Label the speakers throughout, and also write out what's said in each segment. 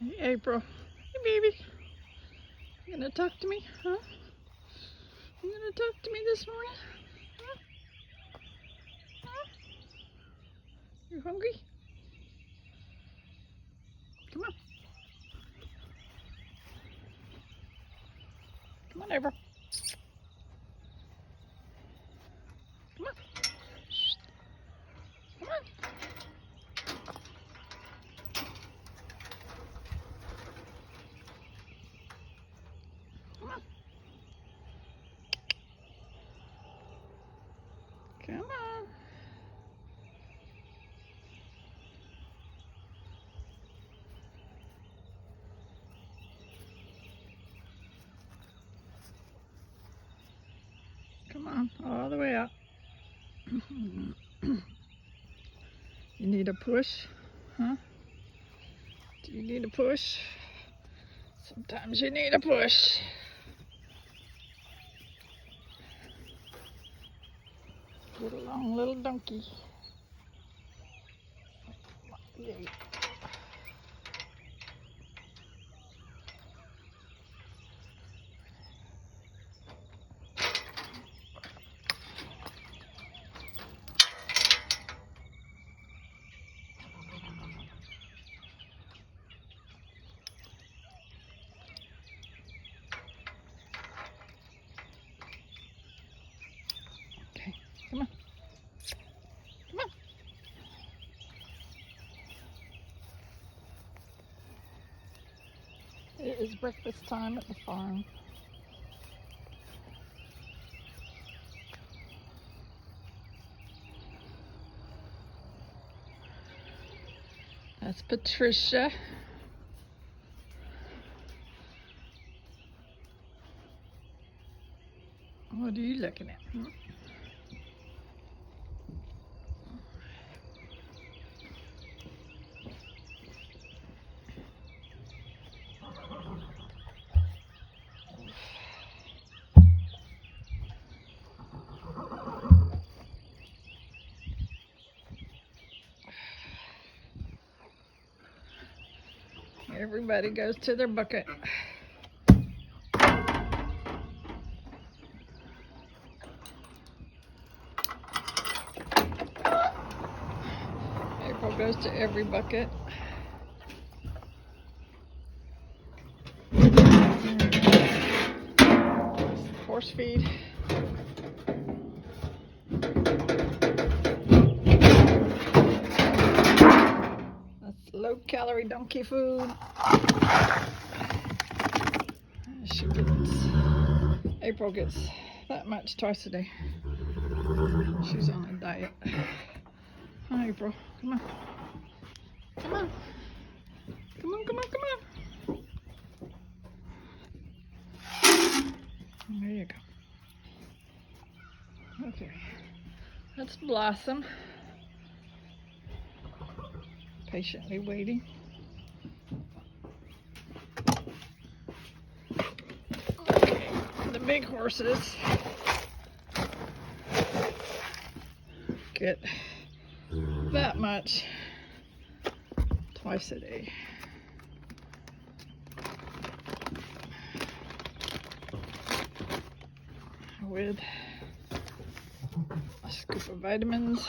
Speaker 1: Hey, April. Hey, baby. You gonna talk to me, huh? You gonna talk to me this morning? Huh? Huh? You hungry? Come on. Come on, April. Come on. Shh. Come on. Come on. Come on. Come on, all the way up. You need a push, huh? Do you need a push? Sometimes you need a push. Get along, little donkey. Yay. Okay, come on. Come on. It is breakfast time at the farm. That's Patricia. What are you looking at? Everybody goes to their bucket. April goes to every bucket. Horse feed. That's low-calorie donkey food. April gets that much twice a day. She's on a diet. Hi, April. Come on. Come on. Come on, come on, come on. There you go. Okay. That's Blossom. Patiently waiting. Okay. The big horses get that much twice a day. With a scoop of vitamins.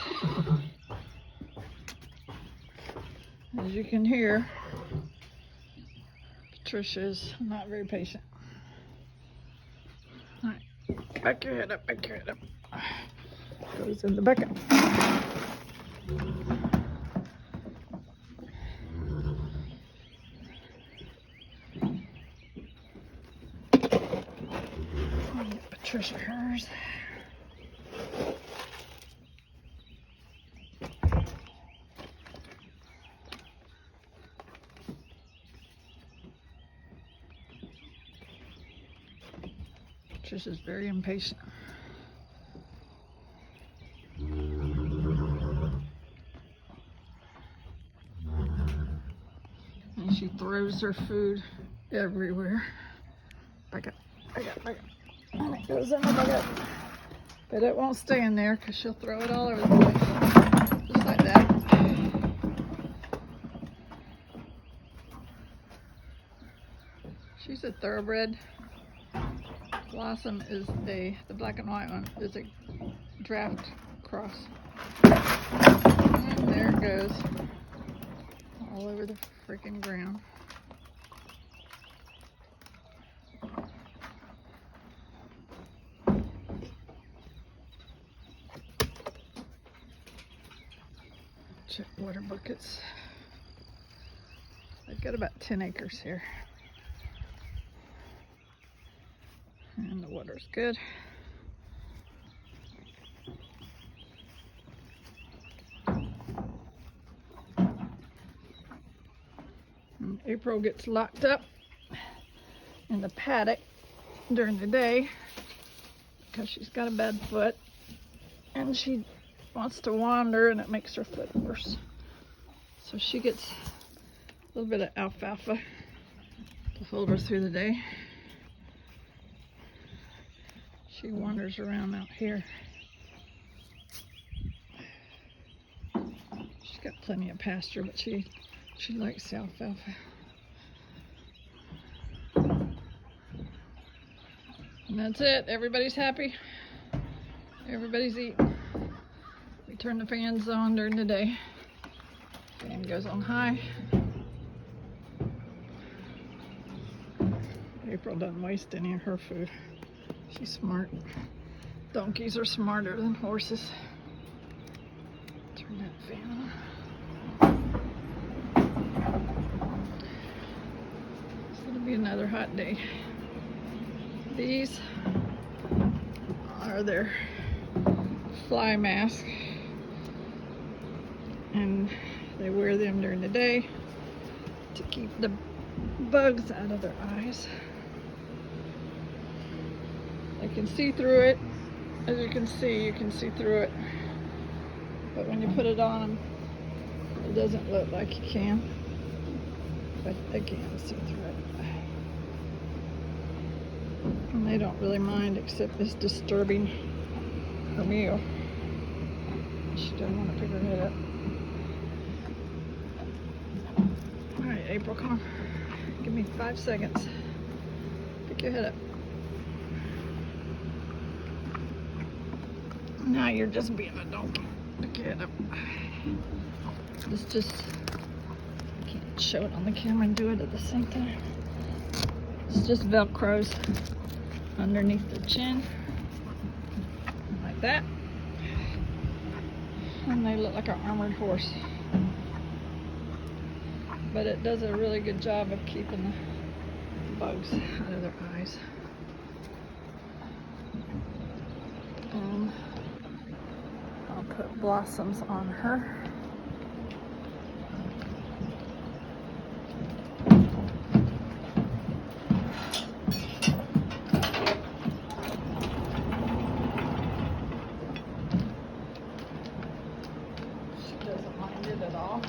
Speaker 1: As you can hear, Patricia's not very patient. All right, back your head up, back your head up. Goes in the bucket. Patricia hers. Patricia's very impatient. And she throws her food everywhere. Back up, back up, back up. And it goes in the bucket. But it won't stay in there because she'll throw it all over the place. Just like that. thoroughbred. Blossom is the black and white one is a draft cross. And there it goes. All over the freaking ground. Check water buckets. I've got about 10 acres here. And the water's good. And April gets locked up in the paddock during the day because she's got a bad foot and she wants to wander and it makes her foot worse. So she gets a little bit of alfalfa to hold her through the day. She wanders around out here. She's got plenty of pasture, but she likes the alfalfa. And that's it. Everybody's happy. Everybody's eating. We turn the fans on during the day. Fan goes on high. April doesn't waste any of her food. She's smart. Donkeys are smarter than horses. Turn that fan on. It's gonna be another hot day. These are their fly masks, and they wear them during the day to keep the bugs out of their eyes. I can see through it. As you can see through it. But when you put it on them, it doesn't look like you can. But they can see through it. And they don't really mind, except it's disturbing her meal. She doesn't want to pick her head up. Alright, April, come on. Give me 5 seconds. Pick your head up. Now you're just being a donkey. Pick your head up. It's just, I can't show it on the camera and do it at the same time. It's just Velcros underneath the chin, like that. And they look like an armored horse. But it does a really good job of keeping the bugs out of their eyes. And I'll put blossoms on her. She doesn't mind it at all.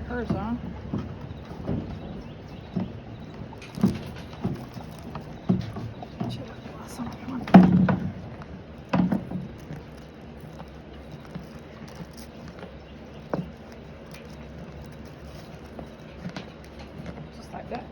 Speaker 1: Hers on. Blossom, come on. Just like that.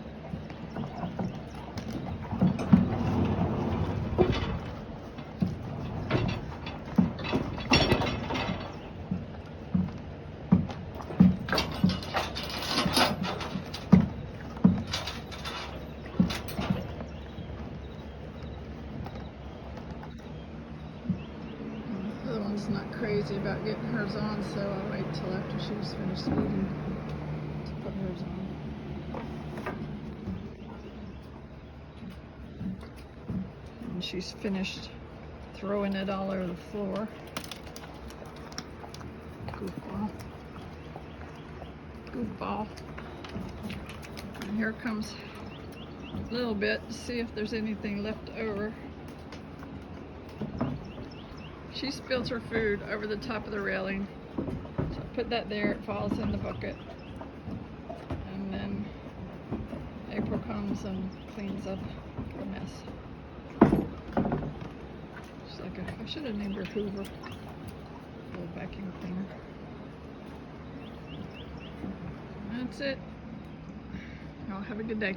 Speaker 1: Not crazy about getting hers on, so I'll wait till after she's finished eating to put hers on. And she's finished throwing it all over the floor. Goofball. Goofball. And here comes a little bit to see if there's anything left over. She spills her food over the top of the railing. So I put that there, it falls in the bucket. And then April comes and cleans up the mess. She's like, I should have named her Hoover. Little vacuum cleaner. That's it. Y'all have a good day.